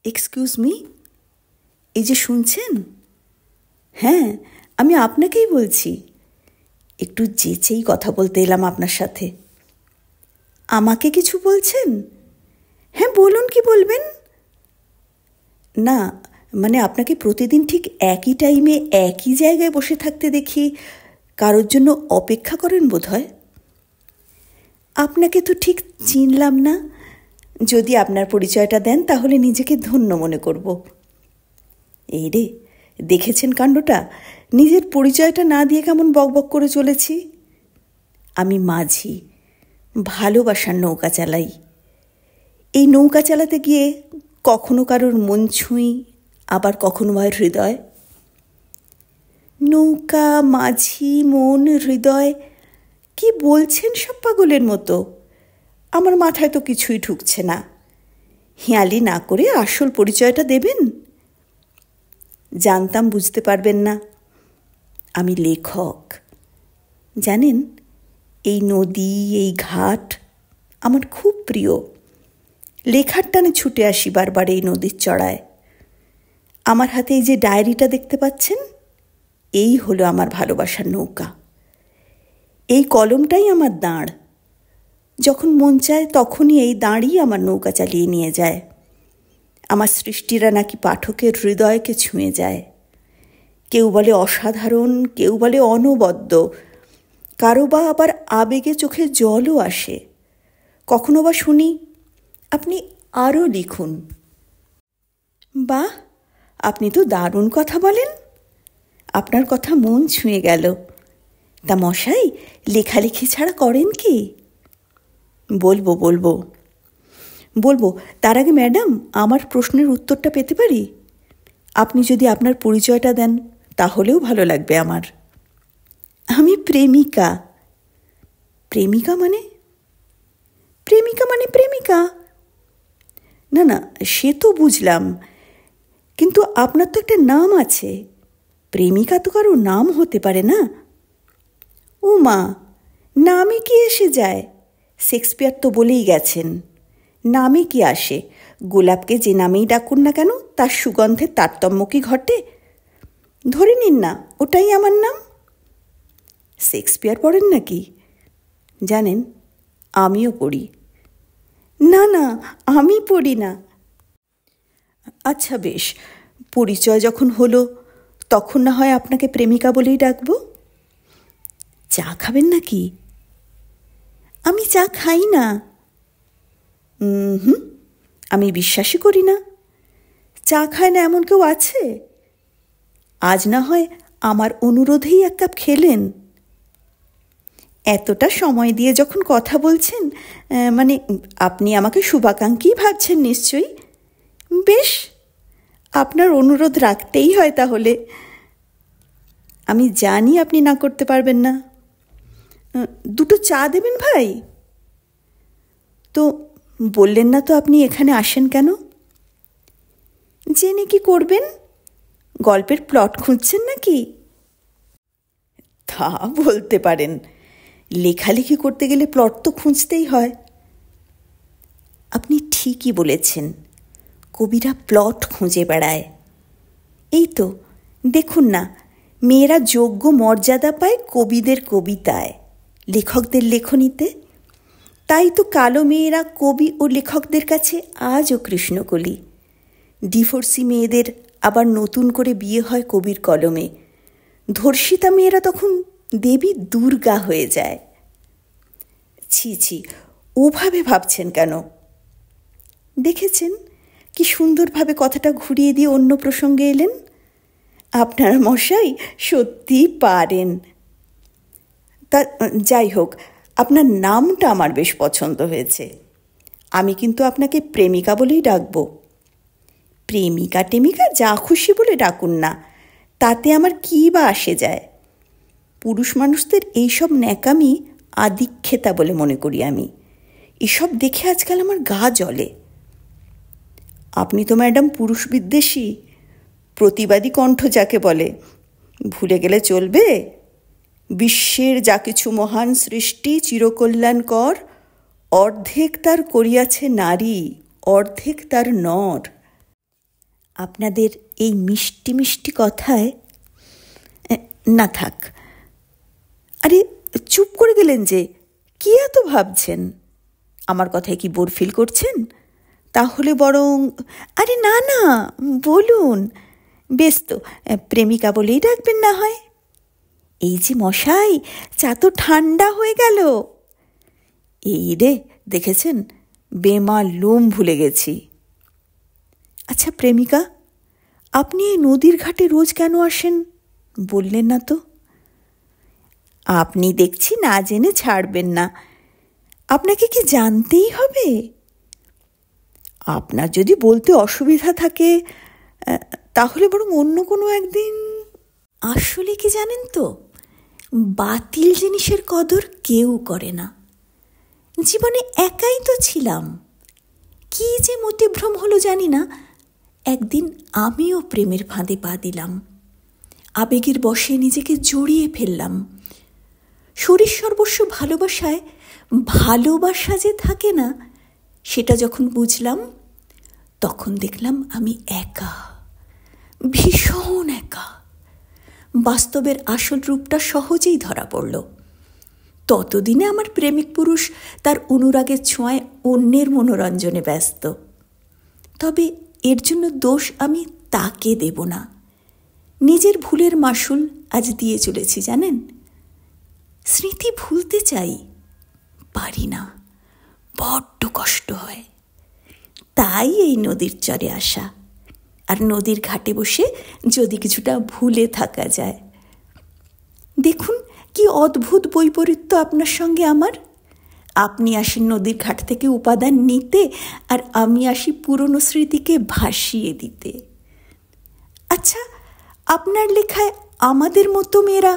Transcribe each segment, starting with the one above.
Excuse me, এই যে শুনছেন? হ্যাঁ, আমি আপনাকেই বলছি। একটু যেচেই কথা বলতে এলাম আপনার সাথে। আমাকে কিছু বলছেন? হ্যাঁ বলুন, কি বলবেন? না মানে আপনাকে প্রতিদিন ঠিক একই টাইমে একই জায়গায় বসে থাকতে দেখি কারোর জন্য অপেক্ষা করেন বোধহয়। আপনাকে তো ঠিক চিনলাম না। যদি আপনার পরিচয়টা দেন তাহলে নিজেকে ধন্য মনে করব। এই রে, দেখেছেন কাণ্ডটা? নিজের পরিচয়টা না দিয়ে কেমন বকবক করে চলেছি। আমি মাঝি, ভালোবাসার নৌকা চালাই। এই নৌকা চালাতে গিয়ে কখনো কারোর মন ছুঁই, আবার কখনো হয় হৃদয়। নৌকা, মাঝি, মন, হৃদয়, কি বলছেন সব পাগলের মতো? আমার মাথায় তো কিছুই ঢুকছে না। হেঁয়ালি না করে আসল পরিচয়টা দেবেন। জানতাম বুঝতে পারবেন না। আমি লেখক। জানেন, এই নদী, এই ঘাট আমার খুব প্রিয়। লেখার টানে ছুটে আসি বারবার এই নদীর চড়ায়। আমার হাতে এই যে ডায়েরিটা দেখতে পাচ্ছেন, এই হলো আমার ভালোবাসার নৌকা। এই কলমটাই আমার দাঁড়। যখন মন চায় তখনই এই দাঁড়ই আমার নৌকা চালিয়ে নিয়ে যায়। আমার সৃষ্টিরা নাকি পাঠকের হৃদয়কে ছুঁয়ে যায়। কেউ বলে অসাধারণ, কেউ বলে অনবদ্য, কারো বা আবার আবেগে চোখে জলও আসে। কখনো বা শুনি, আপনি আরও লিখুন। বাহ, আপনি তো দারুণ কথা বলেন। আপনার কথা মন ছুঁয়ে গেল। তা মশাই, লেখালেখি ছাড়া করেন কি? বলবো বলবো বলবো তার আগে ম্যাডাম, আমার প্রশ্নের উত্তরটা পেতে পারি? আপনি যদি আপনার পরিচয়টা দেন তাহলেও ভালো লাগবে আমার। আমি প্রেমিকা। প্রেমিকা মানে? প্রেমিকা মানে প্রেমিকা? না না, সে তো বুঝলাম, কিন্তু আপনার তো একটা নাম আছে। প্রেমিকা তো কারো নাম হতে পারে না। ও মা, নামে কি এসে যায়? শেক্সপিয়ার তো বলেই গেছেন, নামে কি আসে? গোলাপকে যে নামেই ডাকুন না কেন, তার সুগন্ধের তারতম্য কি ঘটে? ধরে নিন না ওটাই আমার নাম। শেক্সপিয়ার পড়েন নাকি? জানেন, আমিও পড়ি। না না, আমি পড়ি না। আচ্ছা বেশ, পরিচয় যখন হলো তখন না হয় আপনাকে প্রেমিকা বলেই ডাকবো। চা খাবেন নাকি? আমি চা খাই না। হুম, আমি বিশ্বাসই করি না। চা খায় না এমন কেউ আছে? আজ না হয় আমার অনুরোধেই এক কাপ খেলেন। এতটা সময় দিয়ে যখন কথা বলছেন, মানে আপনি আমাকে শুভাকাঙ্ক্ষী ভাবছেন নিশ্চয়ই। বেশ, আপনার অনুরোধ রাখতেই হয় তাহলে। আমি জানি আপনি না করতে পারবেন না। দুটো চা দেবেন ভাই? তো বললেন না তো আপনি এখানে আসেন কেন? জেনে কি করবেন? গল্পের প্লট খুঁজছেন নাকি? তা বলতে পারেন। লেখালেখি করতে গেলে প্লট তো খুঁজতেই হয়। আপনি ঠিকই বলেছেন, কবিরা প্লট খুঁজে বেড়ায়। এই তো দেখুন না, মেয়েরা যোগ্য মর্যাদা পায় কবিদের কবিতায়, লেখকদের লেখনীতে। তাই তো কালো মেয়েরা কবি ও লেখকদের কাছে আজও কৃষ্ণকলি। ডিভোর্সি মেয়েদের আবার নতুন করে বিয়ে হয় কবির কলমে। ধর্ষিতা মেয়েরা তখন দেবী দুর্গা হয়ে যায়। ছি ছি, ওভাবে ভাবছেন কেন? দেখেছেন কি সুন্দরভাবে কথাটা ঘুরিয়ে দিয়ে অন্য প্রসঙ্গে এলেন। আপনার মশাই সত্যিই পারেন। তা যাই হোক, আপনার নামটা আমার বেশ পছন্দ হয়েছে। আমি কিন্তু আপনাকে প্রেমিকা বলেই ডাকবো। প্রেমিকা টেমিকা যা খুশি বলে ডাকুন না, তাতে আমার কী বা আসে যায়। পুরুষ মানুষদের এইসব ন্যাকামি আদিক্ষেতা বলে মনে করি আমি। এসব দেখে আজকাল আমার গা জ্বলে। আপনি তো ম্যাডাম পুরুষ বিদ্বেষী, প্রতিবাদী কণ্ঠ যাকে বলে। ভুলে গেলে চলবে? বিশ্বের যা কিছু মহান সৃষ্টি চিরকল্যাণকর, অর্ধেক তার করিয়াছে নারী, অর্ধেক তার নর। আপনাদের এই মিষ্টি মিষ্টি কথায় না থাক। আরে চুপ করে গেলেন যে, কি এত ভাবছেন? আমার কথায় কি বোর ফিল করছেন? তাহলে বরং আরে না না বলুন। বেশ তো, প্রেমিকা বলেই ডাকবেন না হয়। এই যে মশাই, চা তো ঠান্ডা হয়ে গেল। এই রে, দেখেছেন, বেমালুম ভুলে গেছি। আচ্ছা প্রেমিকা, আপনি এই নদীর ঘাটে রোজ কেন আসেন বললেন না তো? আপনি দেখছি না জেনে ছাড়বেন না। আপনাকে কি জানতেই হবে? আপনার যদি বলতে অসুবিধা থাকে তাহলে বরং অন্য কোনো একদিন। আসলে কি জানেন তো, বাতিল জিনিসের কদর কেউ করে না। জীবনে একাই তো ছিলাম। কি যে মতিভ্রম হলো জানি না, একদিন আমিও প্রেমের ফাঁদে পা দিলাম। আবেগের বশে নিজেকে জড়িয়ে ফেললাম। শরীর সর্বস্ব ভালোবাসায় ভালোবাসা যে থাকে না, সেটা যখন বুঝলাম, তখন দেখলাম আমি একা, ভীষণ একা। বাস্তবের আসল রূপটা সহজেই ধরা পড়ল। ততদিনে আমার প্রেমিক পুরুষ তার অনুরাগের ছোঁয়ায় অন্যের মনোরঞ্জনে ব্যস্ত। তবে এর জন্য দোষ আমি তাকে দেব না। নিজের ভুলের মাসুল আজ দিয়ে চলেছি জানেন। স্মৃতি ভুলতে চাই, পারি না, বড্ড কষ্ট হয়। তাই এই নদীর চরে আসা, আর নদীর ঘাটে বসে যদি কিছুটা ভুলে থাকা যায়। দেখুন কি অদ্ভুত বৈপরীত্য আপনার সঙ্গে আমার। আপনি আসেন নদীর ঘাট থেকে উপাদান নিতে, আর আমি আসি পুরনো স্মৃতিকে ভাসিয়ে দিতে। আচ্ছা, আপনার লেখায় আমাদের মতো মেয়েরা,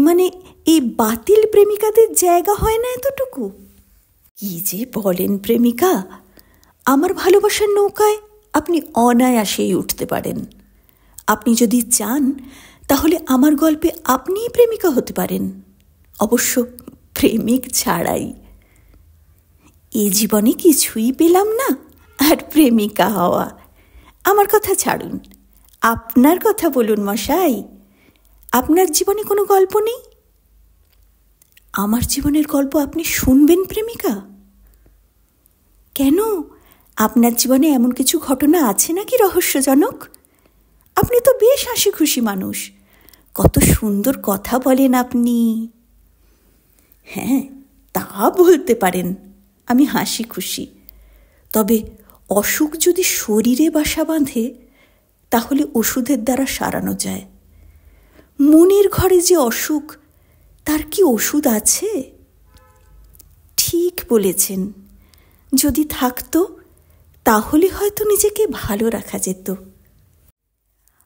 মানে এই বাতিল প্রেমিকাদের জায়গা হয় না এতটুকু? কি যে বলেন প্রেমিকা, আমার ভালোবাসার নৌকায় আপনি অনায়াসেই উঠতে পারেন। আপনি যদি চান তাহলে আমার গল্পে আপনিই প্রেমিকা হতে পারেন, অবশ্য প্রেমিক ছাড়াই। এ জীবনে কিছুই পেলাম না, আর প্রেমিকা হওয়া। আমার কথা ছাড়ুন, আপনার কথা বলুন মশাই। আপনার জীবনে কোনো গল্প নেই? আমার জীবনের গল্প আপনি শুনবেন প্রেমিকা? কেন, আপনার জীবনে এমন কিছু ঘটনা আছে নাকি রহস্যজনক? আপনি তো বেশ হাসি খুশি মানুষ, কত সুন্দর কথা বলেন আপনি। হ্যাঁ, তা বলতে পারেন আমি হাসি খুশি। তবে অসুখ যদি শরীরে বাসা বাঁধে, তাহলে ওষুধের দ্বারা সারানো যায়। মনের ঘরে যে অসুখ, তার কি ওষুধ আছে? ঠিক বলেছেন, যদি থাকতো তাহলে হয়তো নিজেকে ভালো রাখা যেত।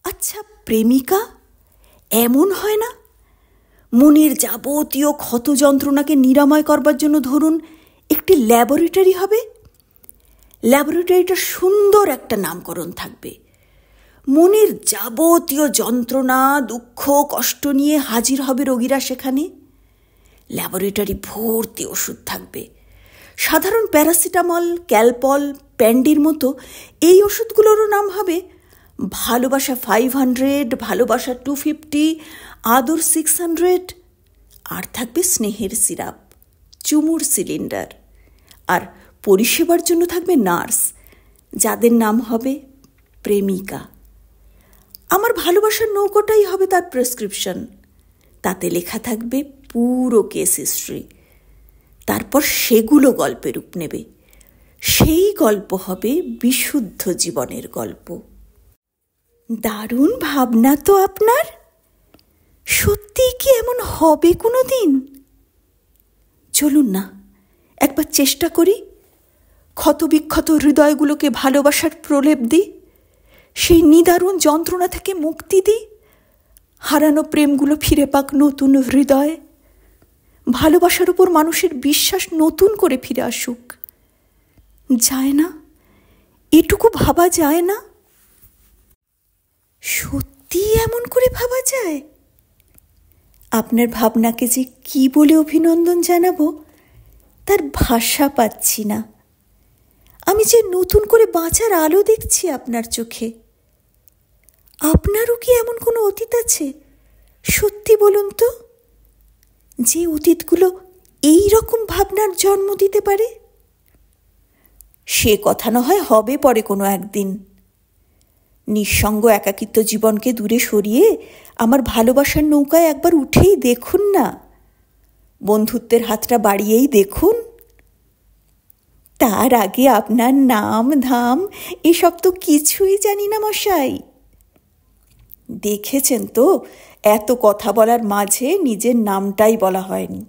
আচ্ছা প্রেমিকা, এমন হয় না মনের যাবতীয় ক্ষত যন্ত্রণাকে নিরাময় করবার জন্য ধরুন একটি ল্যাবরেটরি হবে। ল্যাবরেটরিটার সুন্দর একটা নামকরণ থাকবে। মনের যাবতীয় যন্ত্রণা, দুঃখ, কষ্ট নিয়ে হাজির হবে রোগীরা সেখানে। ল্যাবরেটরি ভর্তি ওষুধ থাকবে। সাধারণ প্যারাসিটামল, ক্যালপল, প্যান্ডির মতো এই ওষুধগুলোরও নাম হবে ভালোবাসা 500, ভালোবাসা 250, আদর 600। আর থাকবে স্নেহের সিরাপ, চুমুর সিলিন্ডার, আর পরিষেবার জন্য থাকবে নার্স, যাদের নাম হবে প্রেমিকা। আমার ভালোবাসার নৌকোটাই হবে তার প্রেসক্রিপশন। তাতে লেখা থাকবে পুরো কেস হিস্ট্রি। তারপর সেগুলো গল্পে রূপ নেবে। সেই গল্প হবে বিশুদ্ধ জীবনের গল্প। দারুণ ভাবনা তো আপনার। সত্যি কি এমন হবে কোনো দিন? চলুন না একবার চেষ্টা করি। ক্ষতবিক্ষত হৃদয়গুলোকে ভালোবাসার প্রলেপ দিই, সেই নিদারুণ যন্ত্রণা থেকে মুক্তি দিই। হারানো প্রেমগুলো ফিরে পাক নতুন হৃদয়। ভালোবাসার উপর মানুষের বিশ্বাস নতুন করে ফিরে আসুক। যায় না? এটুকু ভাবা যায় না? সত্যি এমন করে ভাবা যায়? আপনার ভাবনাকে যে কি বলে অভিনন্দন জানাবো তার ভাষা পাচ্ছি না। আমি যে নতুন করে বাঁচার আলো দেখছি আপনার চোখে। আপনারও কি এমন কোনো অতীত আছে? সত্যি বলুন তো, যে অতীতগুলো এই রকম ভাবনার জন্ম দিতে পারে। সে কথা না হয় হবে পরে কোনো একদিন। নিঃসঙ্গ একাকিত্ব জীবনকে দূরে সরিয়ে আমার ভালোবাসার নৌকায় একবার উঠেই দেখুন না, বন্ধুত্বের হাতটা বাড়িয়েই দেখুন। তার আগে আপনার নাম ধাম এসব তো কিছুই জানি না মশাই। দেখেছেন তো, এত কথা বলার মাঝে নিজের নামটাই বলা হয়নি।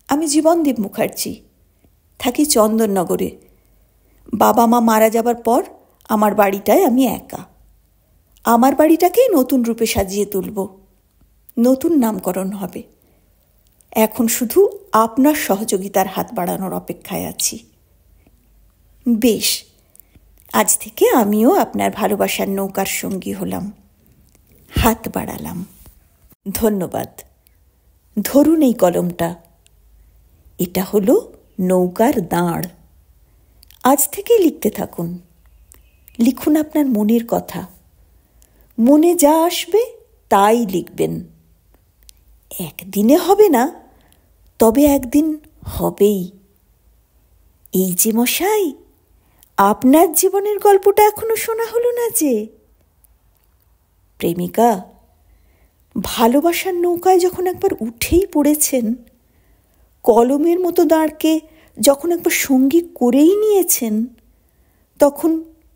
আমি জীবনদীপ মুখার্জি, থাকি চন্দননগরে। বাবা মা মারা যাবার পর আমার বাড়িটায় আমি একা। আমার বাড়িটাকেই নতুন রূপে সাজিয়ে তুলব, নতুন নামকরণ হবে। এখন শুধু আপনার সহযোগিতার হাত বাড়ানোর অপেক্ষায় আছি। বেশ, আজ থেকে আমিও আপনার ভালোবাসার নৌকার সঙ্গী হলাম, হাত বাড়ালাম। ধন্যবাদ। ধরুন এই কলমটা, এটা হলো নৌকার দাঁড়। আজ থেকেই লিখতে থাকুন। লিখুন আপনার মনের কথা, মনে যা আসবে তাই লিখবেন। একদিনে হবে না, তবে একদিন হবেই। এই যে মশাই, আপনার জীবনের গল্পটা এখনো শোনা হলো না যে। প্রেমিকা, ভালোবাসার নৌকায় যখন একবার উঠেই পড়েছেন, কলমের মতো দাঁড়কে যখন একবার সঙ্গী করেই নিয়েছেন, তখন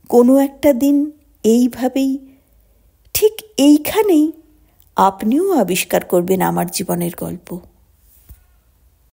কোনো একটা দিন এইভাবেই, ঠিক এইখানেই আপনিও আবিষ্কার করবেন আমার জীবনের গল্প।